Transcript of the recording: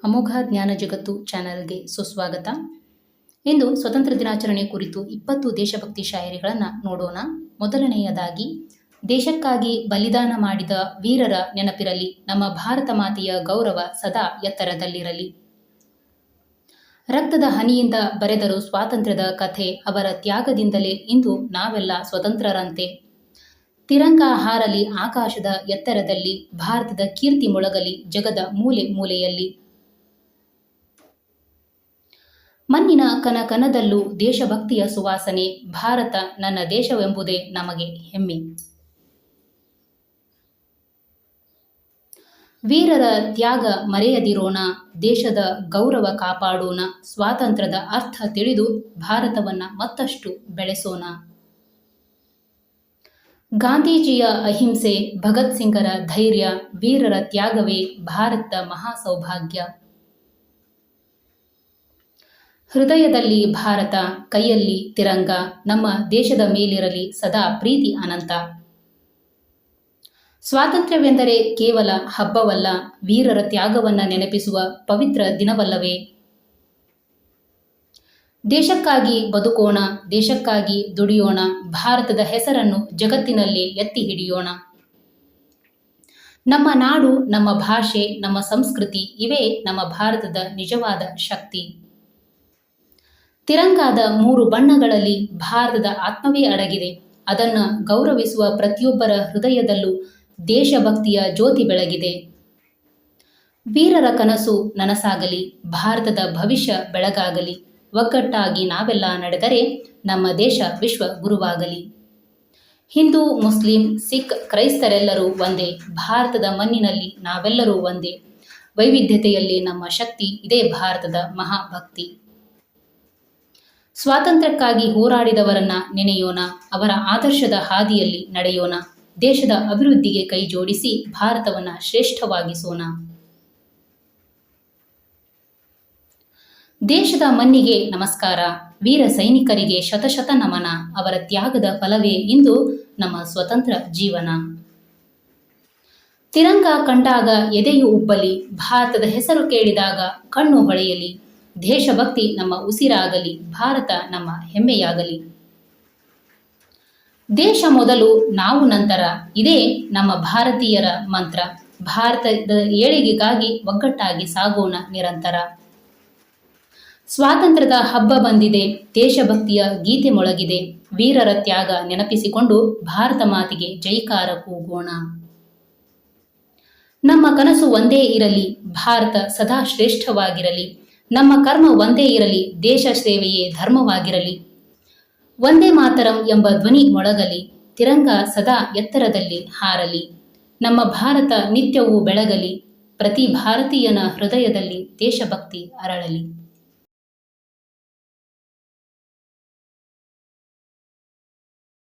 ಅಮೋಘ ಜ್ಞಾನ ಜಗತ್ತು ಚಾನೆಲ್ಗೆ ಸುಸ್ವಾಗತ. ಇಂದು ಸ್ವತಂತ್ರ ದಿನಾಚರಣೆ ಕುರಿತು 20 ದೇಶಭಕ್ತಿ ಶಾಯರಿಗಳನ್ನು ನೋಡೋಣ. ಮೊದಲನೆಯದಾಗಿ, ದೇಶಕ್ಕಾಗಿ ಬಲಿದಾನ ಮಾಡಿದ ವೀರರ ನೆನಪಿರಲಿ, ನಮ್ಮ ಭಾರತ ಮಾತೆಯ ಗೌರವ ಸದಾ ಎತ್ತರದಲ್ಲಿರಲಿ. ರಕ್ತದ ಹನಿಯಿಂದ ಬರೆದರು ಸ್ವಾತಂತ್ರ್ಯದ ಕಥೆ, ಅವರ ತ್ಯಾಗದಿಂದಲೇ ಇಂದು ನಾವೆಲ್ಲ ಸ್ವತಂತ್ರರಂತೆ. ತಿರಂಗ ಹಾರಲಿ ಆಕಾಶದ ಎತ್ತರದಲ್ಲಿ, ಭಾರತದ ಕೀರ್ತಿ ಮೊಳಗಲಿ ಜಗದ ಮೂಲೆ ಮೂಲೆಯಲ್ಲಿ. ಮಣ್ಣಿನ ಕಣ ಕಣದಲ್ಲೂ ದೇಶಭಕ್ತಿಯ ಸುವಾಸನೆ, ಭಾರತ ನನ್ನ ದೇಶವೆಂಬುದೇ ನಮಗೆ ಹೆಮ್ಮೆ. ವೀರರ ತ್ಯಾಗ ಮರೆಯದಿರೋಣ, ದೇಶದ ಗೌರವ ಕಾಪಾಡೋಣ, ಸ್ವಾತಂತ್ರ್ಯದ ಅರ್ಥ ತಿಳಿದು ಭಾರತವನ್ನ ಮತ್ತಷ್ಟು ಬೆಳೆಸೋಣ. ಗಾಂಧೀಜಿಯ ಅಹಿಂಸೆ, ಭಗತ್ ಸಿಂಗರ ಧೈರ್ಯ, ವೀರರ ತ್ಯಾಗವೇ ಭಾರತದ ಮಹಾ ಸೌಭಾಗ್ಯ. ಹೃದಯದಲ್ಲಿ ಭಾರತ, ಕೈಯಲ್ಲಿ ತಿರಂಗ, ನಮ್ಮ ದೇಶದ ಮೇಲಿರಲಿ ಸದಾ ಪ್ರೀತಿ ಅನಂತ. ಸ್ವಾತಂತ್ರ್ಯವೆಂದರೆ ಕೇವಲ ಹಬ್ಬವಲ್ಲ, ವೀರರ ತ್ಯಾಗವನ್ನ ನೆನಪಿಸುವ ಪವಿತ್ರ ದಿನವಲ್ಲವೇ. ದೇಶಕ್ಕಾಗಿ ಬದುಕೋಣ, ದೇಶಕ್ಕಾಗಿ ದುಡಿಯೋಣ, ಭಾರತದ ಹೆಸರನ್ನು ಜಗತ್ತಿನಲ್ಲಿ ಎತ್ತಿ ಹಿಡಿಯೋಣ. ನಮ್ಮ ನಾಡು, ನಮ್ಮ ಭಾಷೆ, ನಮ್ಮ ಸಂಸ್ಕೃತಿ ಇವೇ ನಮ್ಮ ಭಾರತದ ನಿಜವಾದ ಶಕ್ತಿ. ತಿರಂಗಾದ 3 ಬಣ್ಣಗಳಲ್ಲಿ ಭಾರತದ ಆತ್ಮವೇ ಅಡಗಿದೆ. ಅದನ್ನು ಗೌರವಿಸುವ ಪ್ರತಿಯೊಬ್ಬರ ಹೃದಯದಲ್ಲೂ ದೇಶಭಕ್ತಿಯ ಜ್ಯೋತಿ ಬೆಳಗಿದೆ. ವೀರರ ಕನಸು ನನಸಾಗಲಿ, ಭಾರತದ ಭವಿಷ್ಯ ಬೆಳಗಾಗಲಿ. ಒಗ್ಗಟ್ಟಾಗಿ ನಾವೆಲ್ಲ ನಡೆದರೆ ನಮ್ಮ ದೇಶ ವಿಶ್ವ ಗುರುವಾಗಲಿ. ಹಿಂದೂ, ಮುಸ್ಲಿಂ, ಸಿಖ್, ಕ್ರೈಸ್ತರೆಲ್ಲರೂ ಒಂದೇ, ಭಾರತದ ಮಣ್ಣಿನಲ್ಲಿ ನಾವೆಲ್ಲರೂ ಒಂದೇ. ವೈವಿಧ್ಯತೆಯಲ್ಲಿ ನಮ್ಮ ಶಕ್ತಿ, ಇದೇ ಭಾರತದ ಮಹಾಭಕ್ತಿ. ಸ್ವಾತಂತ್ರ್ಯಕ್ಕಾಗಿ ಹೋರಾಡಿದವರನ್ನ ನೆನೆಯೋಣ, ಅವರ ಆದರ್ಶದ ಹಾದಿಯಲ್ಲಿ ನಡೆಯೋಣ. ದೇಶದ ಅಭಿವೃದ್ಧಿಗೆ ಕೈ ಜೋಡಿಸಿ ಭಾರತವನ್ನ ಶ್ರೇಷ್ಠವಾಗಿಸೋಣ. ದೇಶದ ಮಣ್ಣಿಗೆ ನಮಸ್ಕಾರ, ವೀರ ಸೈನಿಕರಿಗೆ ಶತಶತ ನಮನ. ಅವರ ತ್ಯಾಗದ ಫಲವೇ ಇಂದು ನಮ್ಮ ಸ್ವತಂತ್ರ ಜೀವನ. ತಿರಂಗ ಕಂಡಾಗ ಎದೆಯು ಉಬ್ಬಲಿ, ಭಾರತದ ಹೆಸರು ಕೇಳಿದಾಗ ಕಣ್ಣು ಹೊಳೆಯಲಿ. ದೇಶಭಕ್ತಿ ನಮ್ಮ ಉಸಿರಾಗಲಿ, ಭಾರತ ನಮ್ಮ ಹೆಮ್ಮೆಯಾಗಲಿ. ದೇಶ ಮೊದಲು, ನಾವು ನಂತರ, ಇದೇ ನಮ್ಮ ಭಾರತೀಯರ ಮಂತ್ರ. ಭಾರತದ ಏಳಿಗೆಗಾಗಿ ಒಗ್ಗಟ್ಟಾಗಿ ಸಾಗೋಣ ನಿರಂತರ. ಸ್ವಾತಂತ್ರ್ಯದ ಹಬ್ಬ ಬಂದಿದೆ, ದೇಶಭಕ್ತಿಯ ಗೀತೆ ಮೊಳಗಿದೆ. ವೀರರ ತ್ಯಾಗ ನೆನಪಿಸಿಕೊಂಡು ಭಾರತ ಮಾತೆಗೆ ಜೈಕಾರ ಕೂಗೋಣ. ನಮ್ಮ ಕನಸು ಒಂದೇ ಇರಲಿ, ಭಾರತ ಸದಾ ಶ್ರೇಷ್ಠವಾಗಿರಲಿ. ನಮ್ಮ ಕರ್ಮ ಒಂದೇ ಇರಲಿ, ದೇಶ ಸೇವೆಯೇ ಧರ್ಮವಾಗಿರಲಿ. ಒಂದೇ ಮಾತರಂ ಎಂಬ ಧ್ವನಿ ಮೊಳಗಲಿ, ತಿರಂಗ ಸದಾ ಎತ್ತರದಲ್ಲಿ ಹಾರಲಿ. ನಮ್ಮ ಭಾರತ ನಿತ್ಯವೂ ಬೆಳಗಲಿ, ಪ್ರತಿ ಭಾರತೀಯನ ಹೃದಯದಲ್ಲಿ ದೇಶಭಕ್ತಿ ಅರಳಲಿ.